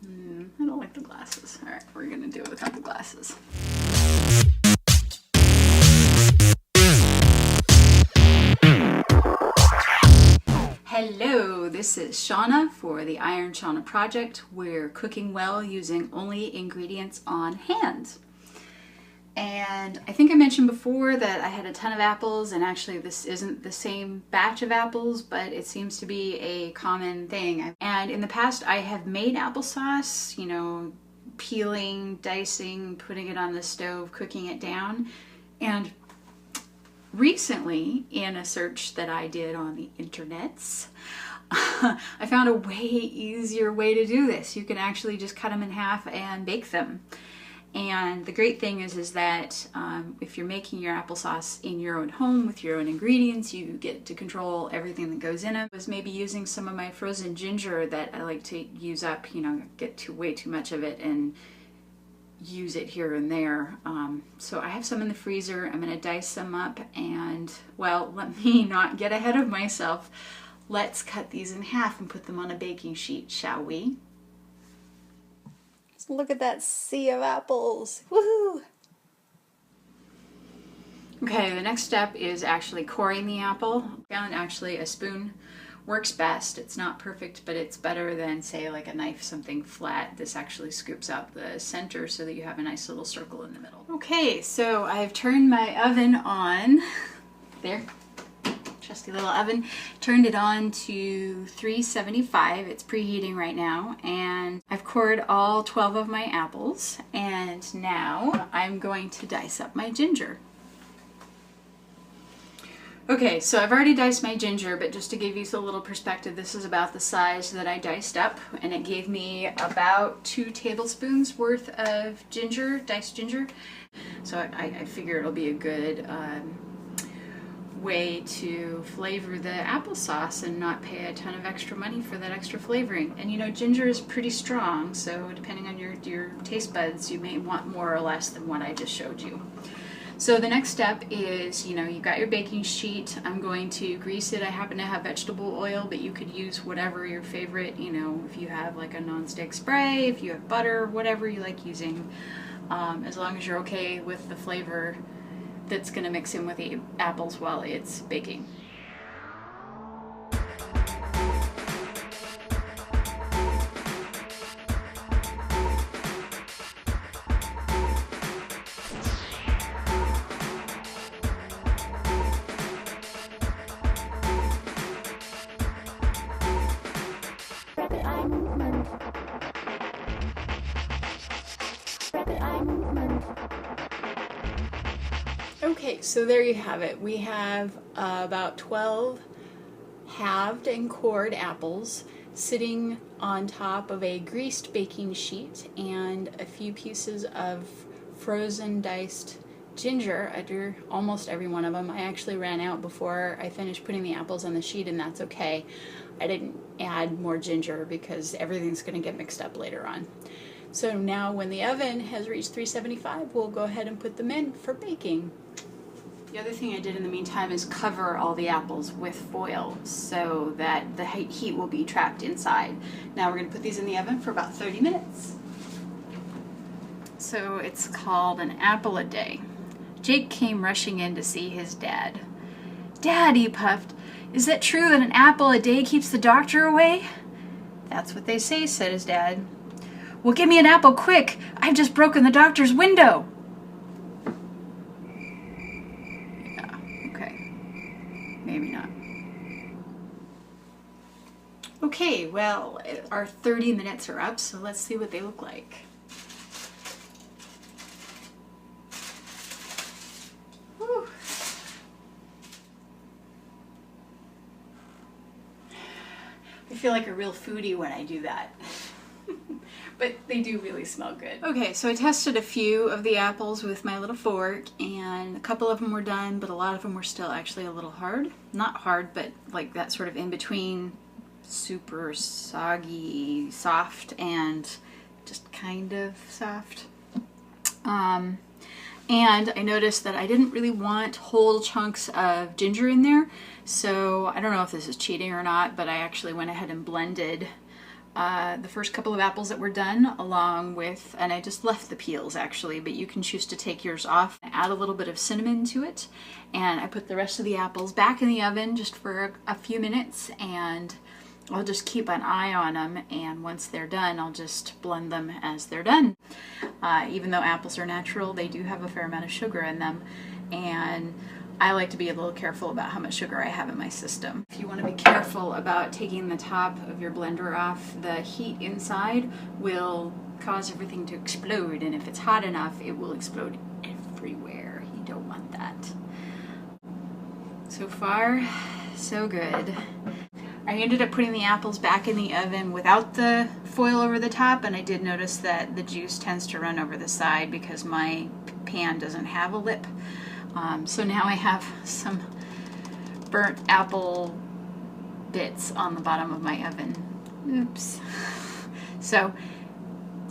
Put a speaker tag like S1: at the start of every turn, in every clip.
S1: I don't like the glasses. All right, we're gonna do it without the glasses. Hello, this is Shauna for the Iron Shauna Project. We're cooking well using only ingredients on hand. And I think I mentioned before that I had a ton of apples, and actually this isn't the same batch of apples, but it seems to be a common thing. And in the past I have made applesauce, you know, peeling, dicing, putting it on the stove, cooking it down. And recently, in a search that I did on the internets, I found a way easier way to do this. You can actually just cut them in half and bake them. And the great thing is that if you're making your applesauce in your own home with your own ingredients, you get to control everything that goes in it. I was maybe using some of my frozen ginger that I like to use up, you know, get way too much of it and use it here and there. So I have some in the freezer. I'm going to dice some up, and well, let me not get ahead of myself. Let's cut these in half and put them on a baking sheet, shall we? Look at that sea of apples. Woohoo! Okay, the next step is actually coring the apple. I found actually a spoon works best. It's not perfect, but it's better than, say, like a knife, something flat. This actually scoops out the center so that you have a nice little circle in the middle. Okay, so I've turned my oven on. There. Trusty little oven. Turned it on to 375. It's preheating right now, and I've cored all 12 of my apples, and now I'm going to dice up my ginger. Okay, so I've already diced my ginger, but just to give you a little perspective, this is about the size that I diced up, and it gave me about 2 tablespoons worth of ginger, diced ginger. So I figure it'll be a good way to flavor the applesauce and not pay a ton of extra money for that extra flavoring. And you know, ginger is pretty strong, so depending on your taste buds, you may want more or less than what I just showed you. So the next step is, you know, you got your baking sheet. I'm going to grease it. I happen to have vegetable oil, but you could use whatever your favorite, you know, if you have like a non-stick spray, if you have butter, whatever you like using, as long as you're okay with the flavor that's going to mix in with the apples while it's baking. Okay, so there you have it. We have about 12 halved and cored apples sitting on top of a greased baking sheet and a few pieces of frozen diced ginger under almost every one of them. I actually ran out before I finished putting the apples on the sheet, and that's okay. I didn't add more ginger because everything's going to get mixed up later on. So now when the oven has reached 375, we'll go ahead and put them in for baking. The other thing I did in the meantime is cover all the apples with foil so that the heat will be trapped inside. Now we're going to put these in the oven for about 30 minutes. So it's called an apple a day. Jake came rushing in to see his dad. "Dad," he puffed, "is it true that an apple a day keeps the doctor away?" "That's what they say," said his dad. "Well, give me an apple quick. I've just broken the doctor's window." Maybe not. Okay, well, our 30 minutes are up, so let's see what they look like. Whew. I feel like a real foodie when I do that. But they do really smell good. Okay, so I tested a few of the apples with my little fork, and a couple of them were done, but a lot of them were still actually a little hard. Not hard, but like that sort of in between, super soggy, soft, and just kind of soft. And I noticed that I didn't really want whole chunks of ginger in there, so I don't know if this is cheating or not, but I actually went ahead and blended the first couple of apples that were done, along with, and I just left the peels actually, but you can choose to take yours off. Add a little bit of cinnamon to it, and I put the rest of the apples back in the oven just for a few minutes, and I'll just keep an eye on them, and once they're done, I'll just blend them as they're done. Even though apples are natural, they do have a fair amount of sugar in them, and I like to be a little careful about how much sugar I have in my system. If you want to be careful about taking the top of your blender off, the heat inside will cause everything to explode, and if it's hot enough, it will explode everywhere. You don't want that. So far, so good. I ended up putting the apples back in the oven without the foil over the top, and I did notice that the juice tends to run over the side because my pan doesn't have a lip. So now I have some burnt apple bits on the bottom of my oven. Oops. So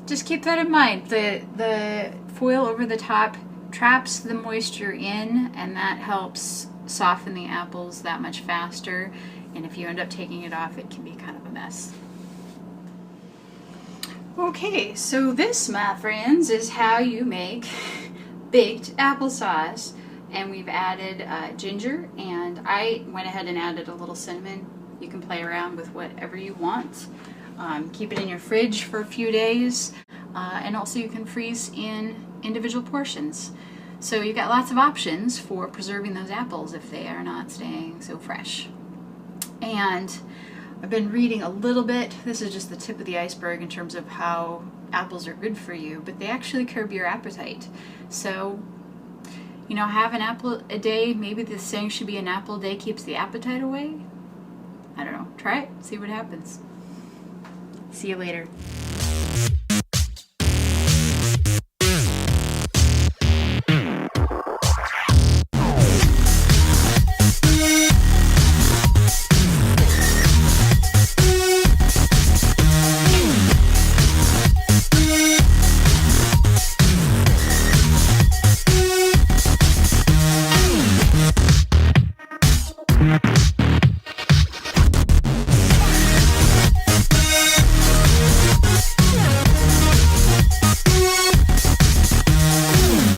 S1: just keep that in mind. The foil over the top traps the moisture in, and that helps soften the apples that much faster. And if you end up taking it off, it can be kind of a mess. Okay, so this, my friends, is how you make baked applesauce. And we've added ginger, and I went ahead and added a little cinnamon. You can play around with whatever you want. Keep it in your fridge for a few days, and also you can freeze in individual portions. So you've got lots of options for preserving those apples if they are not staying so fresh. And I've been reading a little bit. This is just the tip of the iceberg in terms of how apples are good for you, but they actually curb your appetite. So, you know, have an apple a day. Maybe the saying should be an apple a day keeps the appetite away. I don't know. Try it. See what happens. See you later.